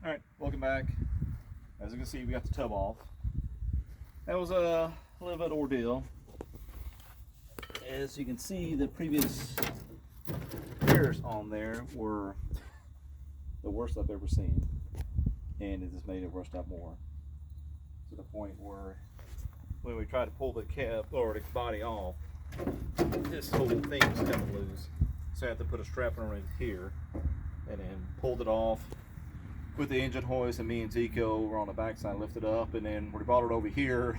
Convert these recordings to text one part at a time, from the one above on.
Alright, welcome back. As you can see, we got the tub off. That was a little bit ordeal. As you can see, the previous repairs on there were the worst I've ever seen. And it just made it rust out more. To the point where when we tried to pull the cap or the body off, this whole thing was coming loose. So I had to put a strap on it here and then pulled it off with the engine hoist, and me and Zico were on the backside, lifted up, and then we brought it over here.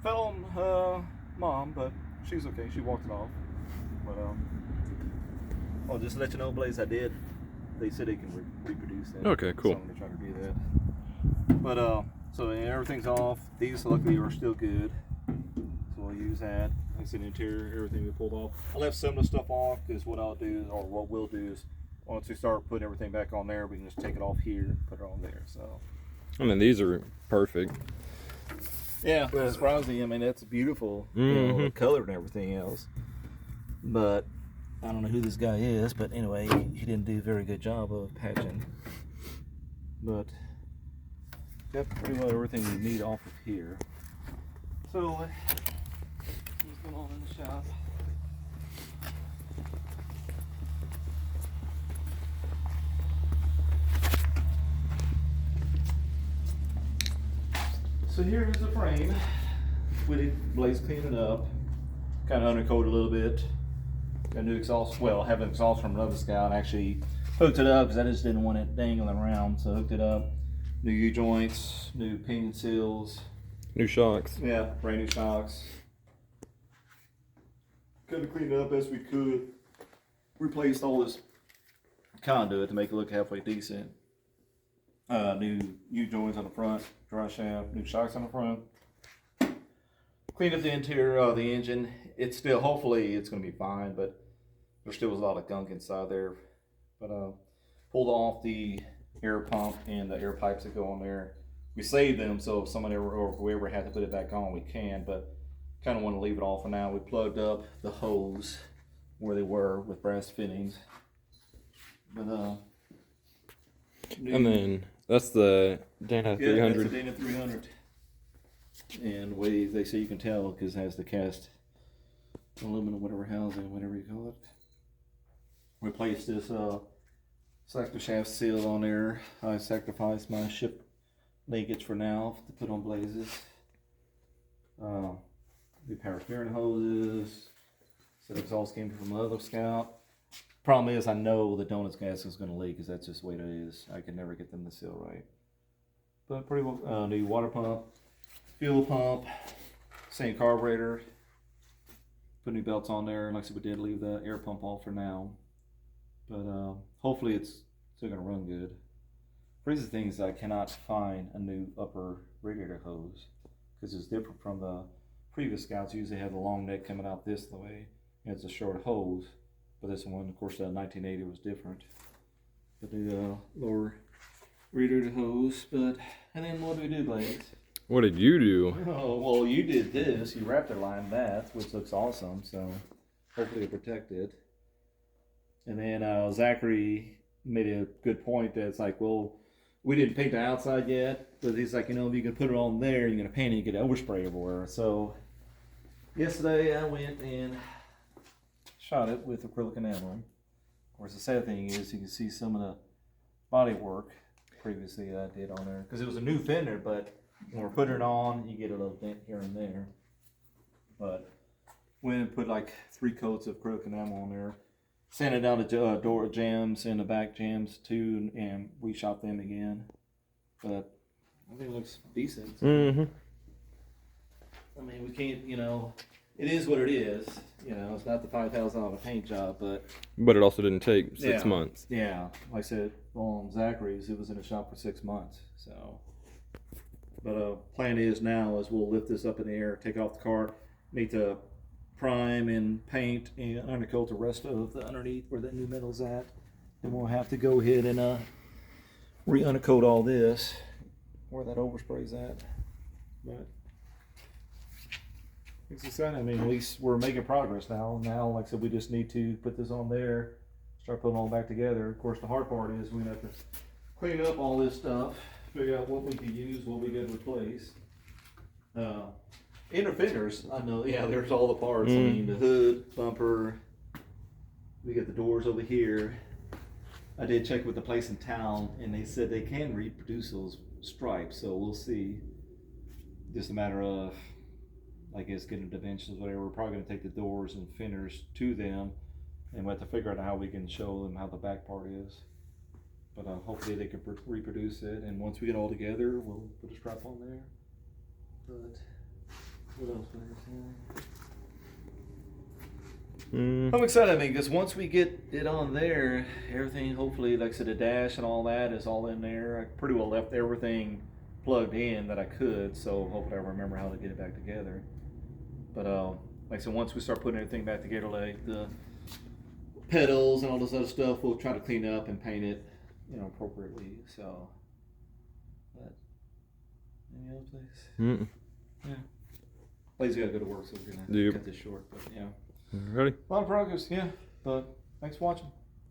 Fell on Mom, but she's okay. She walked it off. But oh, just to let you know, Blaze, I did. They said they can reproduce that. Okay, cool. So I'm gonna try to do that. But so everything's off. These luckily are still good, so we'll use that. Like I said, interior, everything we pulled off. I left some of the stuff off because what I'll do, or what we'll do, is once we start putting everything back on there, we can just take it off here, put it on there. So I mean, these are perfect. yeah, surprisingly, I mean that's beautiful, you know, the color and everything else. But I don't know who this guy is, but anyway, he didn't do a very good job of patching. But got pretty well everything we need off of here. So what's going on in the shop? So here's the frame. We did Blaze clean it up, kind of undercoat a little bit. Got a new exhaust. Well, I have an exhaust from another Scout. Actually hooked it up because I just didn't want it dangling around. So hooked it up. New U joints, new pinion seals. New shocks. Yeah, brand new shocks. Kind of cleaned it up as we could. Replaced all this conduit to make it look halfway decent. New U joints on the front, dry shaft, new shocks on the front. Cleaned up the interior of the engine. It's still, hopefully it's going to be fine, but there still was a lot of gunk inside there. But pulled off the air pump and the air pipes that go on there. We saved them, so if somebody ever, or if we ever had to put it back on, we can, but kind of want to leave it off for now. We plugged up the hose where they were with brass fittings. But And then that's the Dana 300. Yeah, that's the Dana 300. And they say you can tell because it has the cast aluminum, whatever housing, whatever you call it. Replaced this selector shaft seal on there. I sacrificed my ship linkage for now to put on Blazes. New power steering hoses. Set exhaust came from another Scout. Problem is, I know the donuts gas is going to leak because that's just the way it is. I can never get them to seal right. But pretty well, new water pump, fuel pump, same carburetor. Put new belts on there. And like I said, we did leave the air pump off for now. But hopefully it's still going to run good. Crazy thing is I cannot find a new upper radiator hose because it's different from the previous Scouts. Usually have the long neck coming out this way, and it's a short hose. But this one, of course, the 1980 was different. But the lower radiator hose. But and then what do we do, Blaze? What did you do? Oh well, you did this. You wrapped it line that, which looks awesome. So hopefully it protected. And then Zachary made a good point that it's like, well, we didn't paint the outside yet, but he's like, you know, if you can put it on there, you're gonna paint it, you get overspray everywhere. So yesterday I went and shot it with acrylic enamel. Of course, the sad thing is you can see some of the body work previously that I did on there because it was a new fender, but when we're putting it on, you get a little dent here and there. But went and put like 3 coats of acrylic enamel on there. Sanded down the door jams and the back jams too, and reshot them again. But I think it looks decent. Mm-hmm. I mean, we can't, you know, it is what it is. You know, it's not the $5,000 paint job, but But it also didn't take 6 months. yeah, like I said, on Zachary's, it was in the shop for 6 months. So, but plan is now is we'll lift this up in the air, take it off the car, need to prime and paint and undercoat the rest of the underneath where that new metal's at. Then we'll have to go ahead and re-undercoat all this where that overspray's at. But it's exciting. I mean, at least we're making progress now. Now, like I said, we just need to put this on there, start putting it all back together. Of course, the hard part is we have to clean up all this stuff, figure out what we can use, what we can replace. Inner fenders, I know, yeah, there's all the parts. I mean, the hood, bumper, we got the doors over here. I did check with the place in town, and they said they can reproduce those stripes, so we'll see. Just a matter of, I guess, getting dimensions, whatever. We're probably gonna take the doors and fenders to them, and we'll have to figure out how we can show them how the back part is. But hopefully they can reproduce it, and once we get all together, we'll put a strap on there. But what else was I saying? I'm excited, I mean, because once we get it on there, everything, hopefully, like I said, the dash and all that is all in there. I pretty well left everything plugged in that I could, so hopefully I remember how to get it back together. But like I said, once we start putting everything back together, like the pedals and all this other stuff, we'll try to clean up and paint it, appropriately. So, but any other place? Yeah. Blade's gotta go to work, so we're gonna cut this short. But yeah. Ready? A lot of progress, yeah. But thanks for watching.